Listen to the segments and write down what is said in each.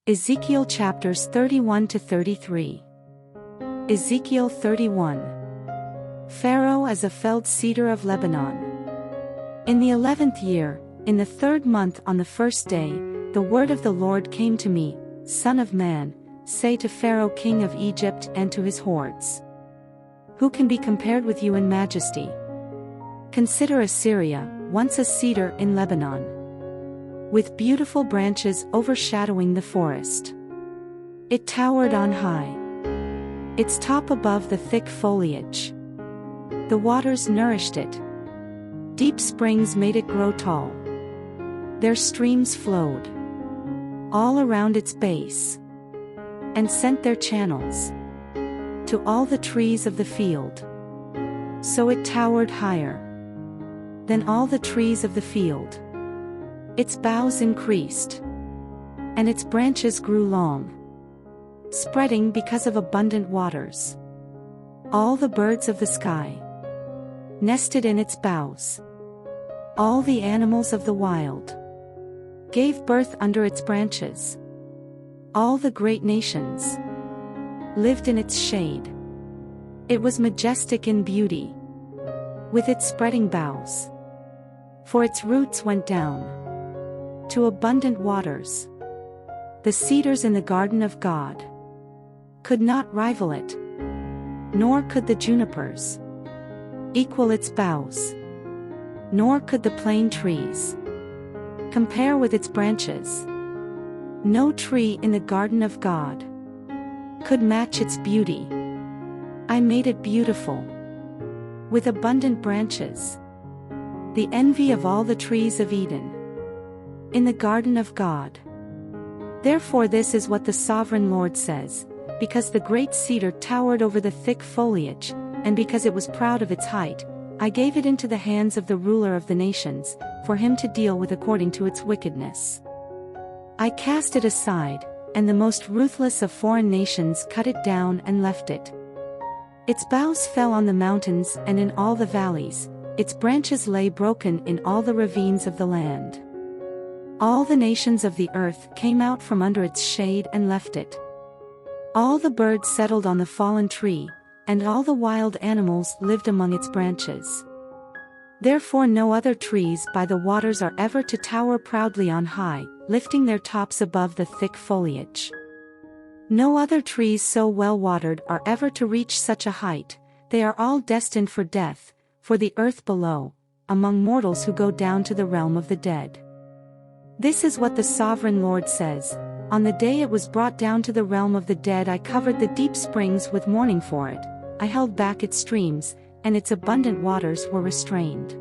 Ezekiel chapters 31 to 33. Ezekiel 31. Pharaoh as a felled cedar of Lebanon. In the 11th year, in the 3rd month on the 1st day, the word of the Lord came to me, Son of man, say to Pharaoh king of Egypt and to his hordes. Who can be compared with you in majesty? Consider Assyria, once a cedar in Lebanon, with beautiful branches overshadowing the forest. It towered on high, its top above the thick foliage. The waters nourished it. Deep springs made it grow tall. Their streams flowed all around its base, and sent their channels to all the trees of the field. So it towered higher than all the trees of the field. Its boughs increased, and its branches grew long, spreading because of abundant waters. All the birds of the sky nested in its boughs. All the animals of the wild gave birth under its branches. All the great nations lived in its shade. It was majestic in beauty, with its spreading boughs, for its roots went down to abundant waters. The cedars in the garden of God could not rival it, nor could the junipers equal its boughs, nor could the plane trees compare with its branches. No tree in the garden of God could match its beauty. I made it beautiful, with abundant branches, the envy of all the trees of Eden in the garden of God. Therefore this is what the sovereign Lord says, because the great cedar towered over the thick foliage, and because it was proud of its height, I gave it into the hands of the ruler of the nations, for him to deal with according to its wickedness. I cast it aside, and the most ruthless of foreign nations cut it down and left it. Its boughs fell on the mountains and in all the valleys, its branches lay broken in all the ravines of the land. All the nations of the earth came out from under its shade and left it. All the birds settled on the fallen tree, and all the wild animals lived among its branches. Therefore no other trees by the waters are ever to tower proudly on high, lifting their tops above the thick foliage. No other trees so well watered are ever to reach such a height. They are all destined for death, for the earth below, among mortals who go down to the realm of the dead. This is what the sovereign Lord says, on the day it was brought down to the realm of the dead I covered the deep springs with mourning for it, I held back its streams, and its abundant waters were restrained.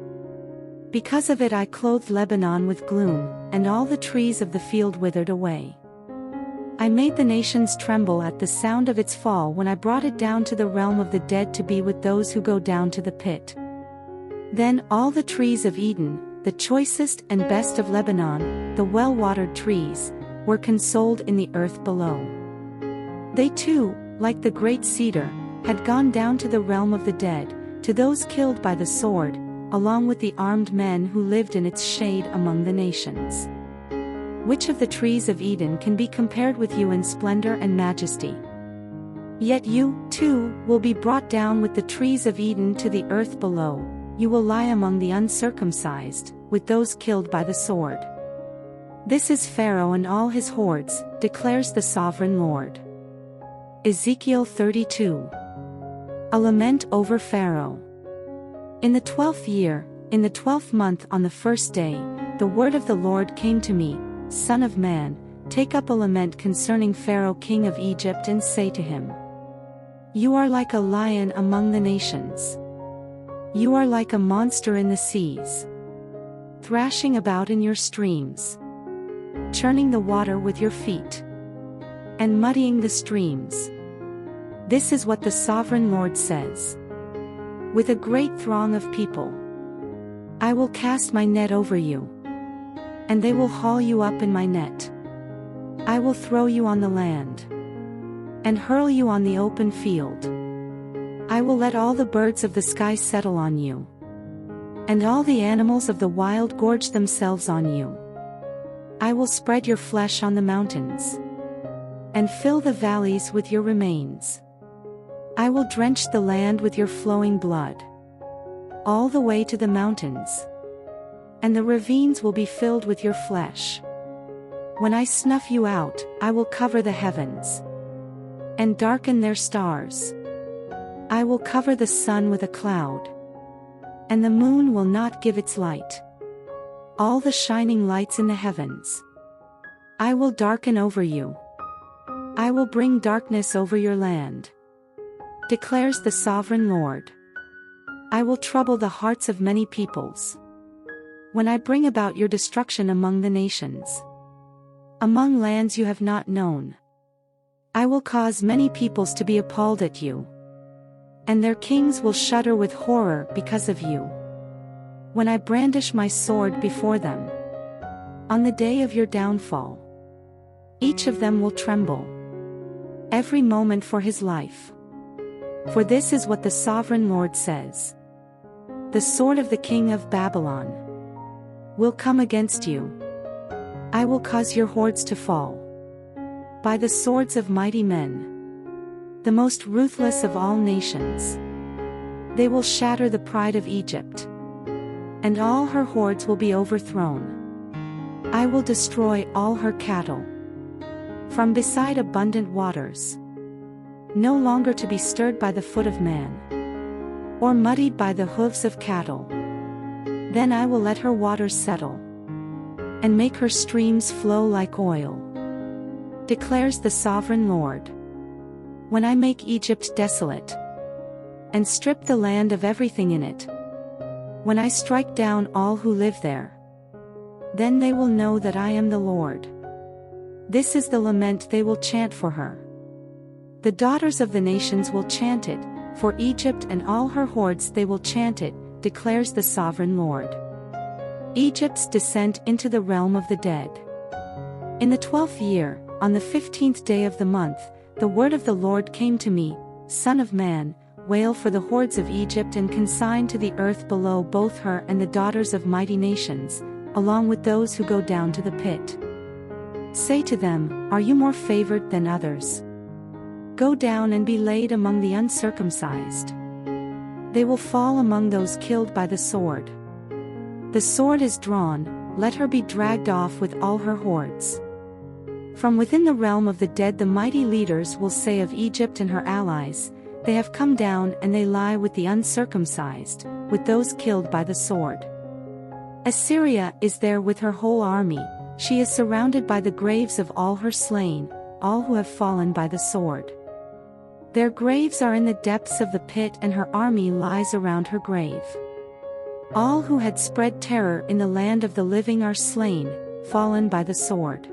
Because of it I clothed Lebanon with gloom, and all the trees of the field withered away. I made the nations tremble at the sound of its fall when I brought it down to the realm of the dead to be with those who go down to the pit. Then all the trees of Eden, the choicest and best of Lebanon, the well-watered trees, were consoled in the earth below. They too, like the great cedar, had gone down to the realm of the dead, to those killed by the sword, along with the armed men who lived in its shade among the nations. Which of the trees of Eden can be compared with you in splendor and majesty? Yet you, too, will be brought down with the trees of Eden to the earth below. You will lie among the uncircumcised, with those killed by the sword. This is Pharaoh and all his hordes, declares the sovereign Lord. Ezekiel 32. A lament over Pharaoh. In the 12th year, in the 12th month on the 1st day, the word of the Lord came to me, Son of man, take up a lament concerning Pharaoh king of Egypt and say to him, You are like a lion among the nations. You are like a monster in the seas, thrashing about in your streams, churning the water with your feet, and muddying the streams. This is what the sovereign Lord says. With a great throng of people, I will cast my net over you, and they will haul you up in my net. I will throw you on the land, and hurl you on the open field. I will let all the birds of the sky settle on you, and all the animals of the wild gorge themselves on you. I will spread your flesh on the mountains, and fill the valleys with your remains. I will drench the land with your flowing blood, all the way to the mountains, and the ravines will be filled with your flesh. When I snuff you out, I will cover the heavens and darken their stars. I will cover the sun with a cloud, and the moon will not give its light. All the shining lights in the heavens I will darken over you. I will bring darkness over your land, declares the sovereign Lord. I will trouble the hearts of many peoples when I bring about your destruction among the nations, among lands you have not known. I will cause many peoples to be appalled at you, and their kings will shudder with horror because of you. When I brandish my sword before them, on the day of your downfall, each of them will tremble, every moment for his life. For this is what the sovereign Lord says: the sword of the king of Babylon will come against you. I will cause your hordes to fall by the swords of mighty men, the most ruthless of all nations. They will shatter the pride of Egypt, and all her hordes will be overthrown. I will destroy all her cattle from beside abundant waters, no longer to be stirred by the foot of man, or muddied by the hooves of cattle. Then I will let her waters settle, and make her streams flow like oil, declares the sovereign Lord. When I make Egypt desolate, and strip the land of everything in it, when I strike down all who live there, then they will know that I am the Lord. This is the lament they will chant for her. The daughters of the nations will chant it, for Egypt and all her hordes they will chant it, declares the sovereign Lord. Egypt's descent into the realm of the dead. In the 12th year, on the 15th day of the month, the word of the Lord came to me: Son of man, wail for the hordes of Egypt and consign to the earth below both her and the daughters of mighty nations, along with those who go down to the pit. Say to them, are you more favored than others? Go down and be laid among the uncircumcised. They will fall among those killed by the sword. The sword is drawn, let her be dragged off with all her hordes. From within the realm of the dead the mighty leaders will say of Egypt and her allies, they have come down and they lie with the uncircumcised, with those killed by the sword. Assyria is there with her whole army, she is surrounded by the graves of all her slain, all who have fallen by the sword. Their graves are in the depths of the pit and her army lies around her grave. All who had spread terror in the land of the living are slain, fallen by the sword.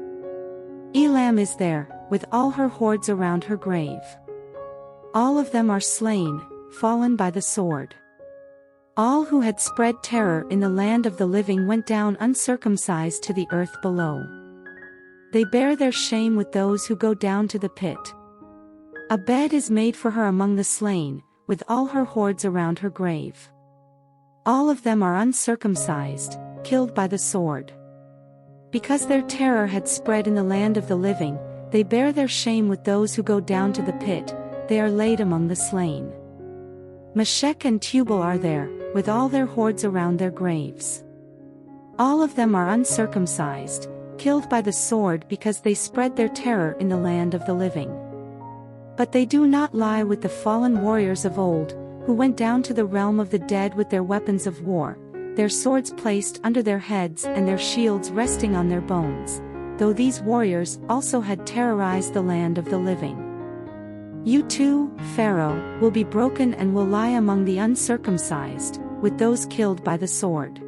Elam is there, with all her hordes around her grave. All of them are slain, fallen by the sword. All who had spread terror in the land of the living went down uncircumcised to the earth below. They bear their shame with those who go down to the pit. A bed is made for her among the slain, with all her hordes around her grave. All of them are uncircumcised, killed by the sword. Because their terror had spread in the land of the living, they bear their shame with those who go down to the pit, they are laid among the slain. Meshech and Tubal are there, with all their hordes around their graves. All of them are uncircumcised, killed by the sword because they spread their terror in the land of the living. But they do not lie with the fallen warriors of old, who went down to the realm of the dead with their weapons of war, their swords placed under their heads and their shields resting on their bones, though these warriors also had terrorized the land of the living. You too, Pharaoh, will be broken and will lie among the uncircumcised, with those killed by the sword.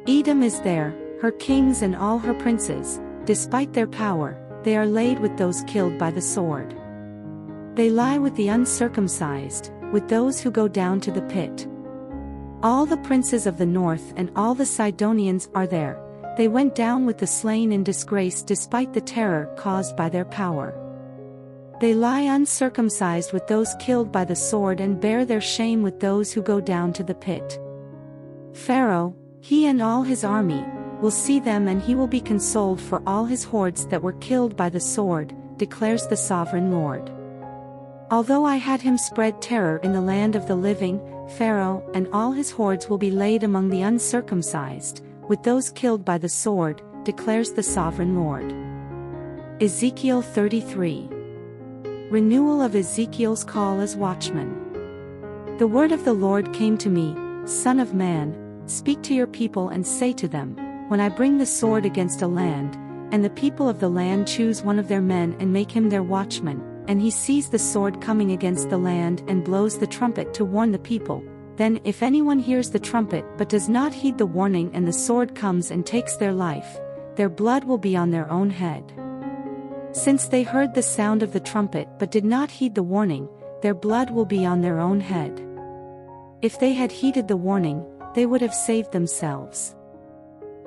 Edom is there, her kings and all her princes, despite their power, they are laid with those killed by the sword. They lie with the uncircumcised, with those who go down to the pit. All the princes of the north and all the Sidonians are there, they went down with the slain in disgrace despite the terror caused by their power. They lie uncircumcised with those killed by the sword and bear their shame with those who go down to the pit. Pharaoh, he and all his army, will see them and he will be consoled for all his hordes that were killed by the sword, declares the sovereign Lord. Although I had him spread terror in the land of the living, Pharaoh and all his hordes will be laid among the uncircumcised, with those killed by the sword, declares the sovereign Lord. Ezekiel 33. Renewal of Ezekiel's call as watchman. The word of the Lord came to me, Son of man, speak to your people and say to them, when I bring the sword against a land, and the people of the land choose one of their men and make him their watchman, and he sees the sword coming against the land and blows the trumpet to warn the people, then if anyone hears the trumpet but does not heed the warning and the sword comes and takes their life, their blood will be on their own head. Since they heard the sound of the trumpet but did not heed the warning, their blood will be on their own head. If they had heeded the warning, they would have saved themselves.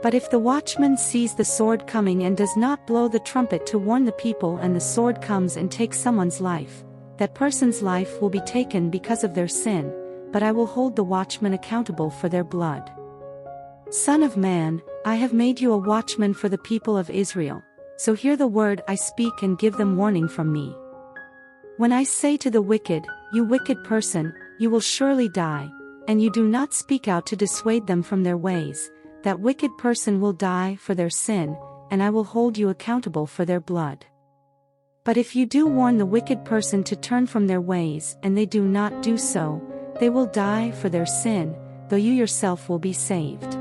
But if the watchman sees the sword coming and does not blow the trumpet to warn the people and the sword comes and takes someone's life, that person's life will be taken because of their sin, but I will hold the watchman accountable for their blood. Son of man, I have made you a watchman for the people of Israel, so hear the word I speak and give them warning from me. When I say to the wicked, you wicked person, you will surely die, and you do not speak out to dissuade them from their ways, that wicked person will die for their sin, and I will hold you accountable for their blood. But if you do warn the wicked person to turn from their ways and they do not do so, they will die for their sin, though you yourself will be saved.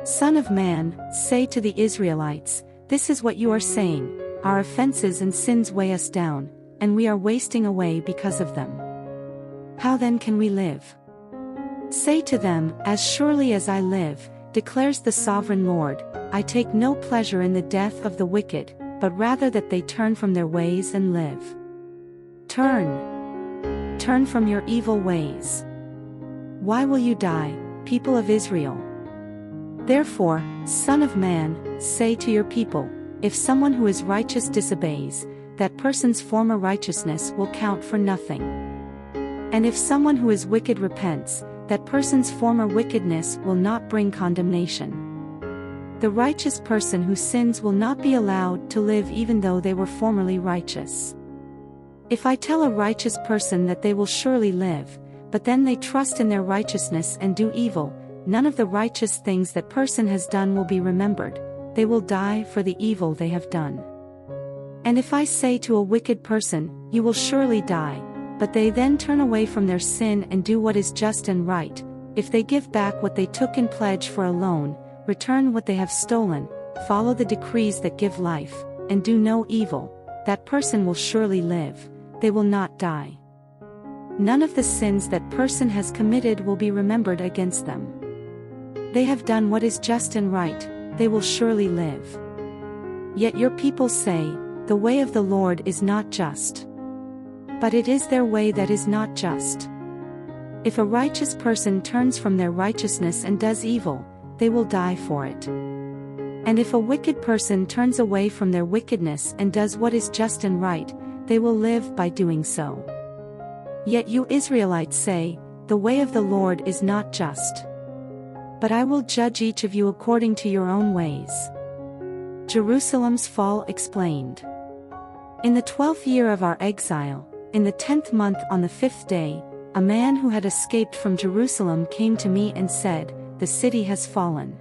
Son of man, say to the Israelites, this is what you are saying, our offenses and sins weigh us down, and we are wasting away because of them. How then can we live? Say to them, as surely as I live, declares the sovereign Lord, I take no pleasure in the death of the wicked, but rather that they turn from their ways and live. Turn from your evil ways. Why will you die, people of Israel? Therefore, Son of man, say to your people, if someone who is righteous disobeys, that person's former righteousness will count for nothing. And if someone who is wicked repents, that person's former wickedness will not bring condemnation. The righteous person who sins will not be allowed to live even though they were formerly righteous. If I tell a righteous person that they will surely live, but then they trust in their righteousness and do evil, none of the righteous things that person has done will be remembered, they will die for the evil they have done. And if I say to a wicked person, you will surely die, but they then turn away from their sin and do what is just and right, if they give back what they took in pledge for a loan, return what they have stolen, follow the decrees that give life, and do no evil, that person will surely live, they will not die. None of the sins that person has committed will be remembered against them. They have done what is just and right, they will surely live. Yet your people say, the way of the Lord is not just. But it is their way that is not just. If a righteous person turns from their righteousness and does evil, they will die for it. And if a wicked person turns away from their wickedness and does what is just and right, they will live by doing so. Yet you Israelites say, the way of the Lord is not just. But I will judge each of you according to your own ways. Jerusalem's fall explained. In the 12th year of our exile, in the 10th month on the 5th day, a man who had escaped from Jerusalem came to me and said, the city has fallen.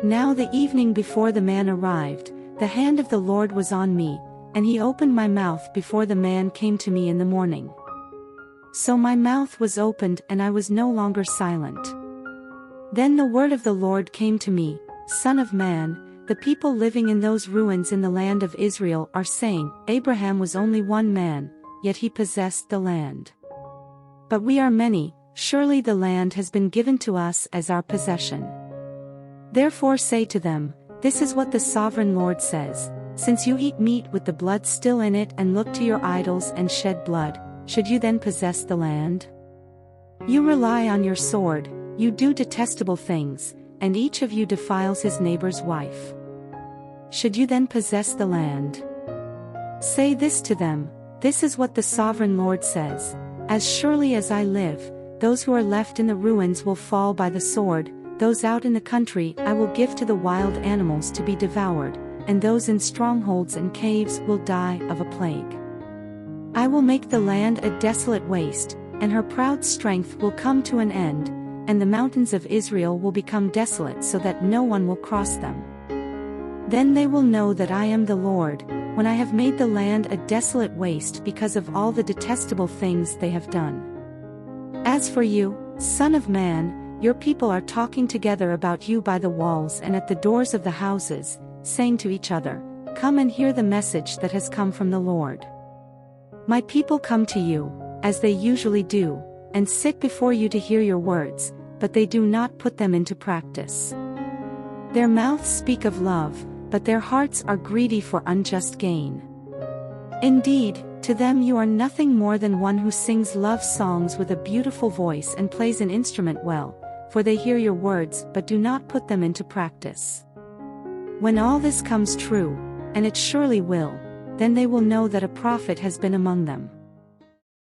Now the evening before the man arrived, the hand of the Lord was on me, and he opened my mouth before the man came to me in the morning. So my mouth was opened and I was no longer silent. Then the word of the Lord came to me, Son of man, the people living in those ruins in the land of Israel are saying, Abraham was only one man, yet he possessed the land. But we are many, surely the land has been given to us as our possession. Therefore say to them, this is what the sovereign Lord says, since you eat meat with the blood still in it and look to your idols and shed blood, should you then possess the land? You rely on your sword, you do detestable things, and each of you defiles his neighbor's wife. Should you then possess the land? Say this to them, this is what the sovereign Lord says, as surely as I live, those who are left in the ruins will fall by the sword, those out in the country I will give to the wild animals to be devoured, and those in strongholds and caves will die of a plague. I will make the land a desolate waste, and her proud strength will come to an end, and the mountains of Israel will become desolate so that no one will cross them. Then they will know that I am the Lord, when I have made the land a desolate waste because of all the detestable things they have done. As for you, Son of man, your people are talking together about you by the walls and at the doors of the houses, saying to each other, "Come and hear the message that has come from the Lord." My people come to you, as they usually do, and sit before you to hear your words, but they do not put them into practice. Their mouths speak of love, but their hearts are greedy for unjust gain. Indeed, to them you are nothing more than one who sings love songs with a beautiful voice and plays an instrument well, for they hear your words but do not put them into practice. When all this comes true, and it surely will, then they will know that a prophet has been among them.